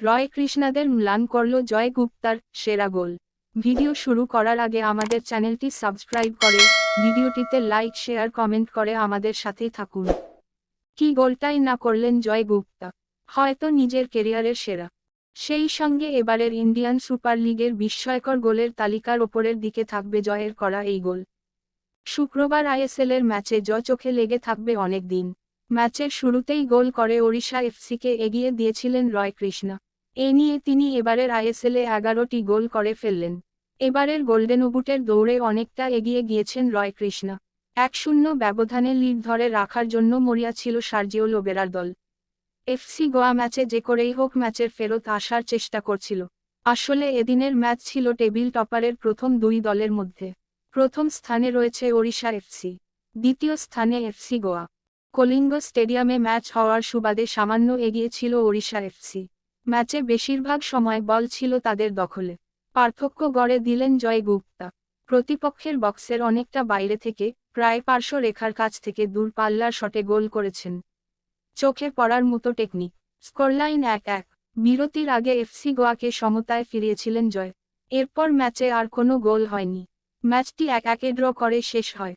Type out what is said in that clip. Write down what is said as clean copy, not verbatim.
রয় কৃষ্ণাদের ম্লান করল জয় গুপ্তার সেরা গোল। ভিডিও শুরু করার আগে আমাদের চ্যানেলটি সাবস্ক্রাইব করে ভিডিওটিতে লাইক শেয়ার কমেন্ট করে আমাদের সাথেই থাকুন। কি গোলটাই না করলেন জয় গুপ্তা, হয়তো নিজের কেরিয়ারের সেরা। সেই সঙ্গে এবারের ইন্ডিয়ান সুপার লিগের বিস্ময়কর গোলের তালিকার ওপরের দিকে থাকবে জয়ের করা এই গোল। শুক্রবার আইএসএলের ম্যাচে জয় চোখে লেগে থাকবে অনেক দিন। ম্যাচের শুরুতেই গোল করে ওড়িশা এফসিকে এগিয়ে দিয়েছিলেন রয় কৃষ্ণা। এ নিয়ে তিনি এবারের আইএসএলে 11টি গোল করে ফেললেন। এবারের গোল্ডেন বুটের দৌড়ে অনেকটা এগিয়ে গিয়েছেন রয় কৃষ্ণা। 1-0 ব্যবধানে লিড ধরে রাখার জন্য মরিয়া ছিল সার্জিও লোবেরার দল। এফসি গোয়া ম্যাচে যে করেই হোক ম্যাচের ফেরত আসার চেষ্টা করছিল। আসলে এদিনের ম্যাচ ছিল টেবিল টপারের প্রথম দুই দলের মধ্যে। প্রথম স্থানে রয়েছে ওড়িশা এফসি, দ্বিতীয় স্থানে এফসি গোয়া। কলিঙ্গ স্টেডিয়ামে ম্যাচ হওয়ার সুবাদে সামান্য এগিয়ে ছিল ওড়িশা এফসি। ম্যাচে বেশিরভাগ সময় বল ছিল তাদের দখলে। পার্থক্য গড়ে দিলেন জয় গুপ্তা। প্রতিপক্ষের বক্সের অনেকটা বাইরে থেকে প্রায় পার্শ্ব রেখার কাছ থেকে দূরপাল্লার শটে গোল করেছেন। চোখে পড়ার মতো টেকনিক। স্কোরলাইন 1-1। বিরতির আগে এফসি গোয়াকে সমতায় ফিরিয়েছিলেন জয়। এরপর ম্যাচে আর কোনো গোল হয়নি। ম্যাচটি 1-1 ড্র করে শেষ হয়।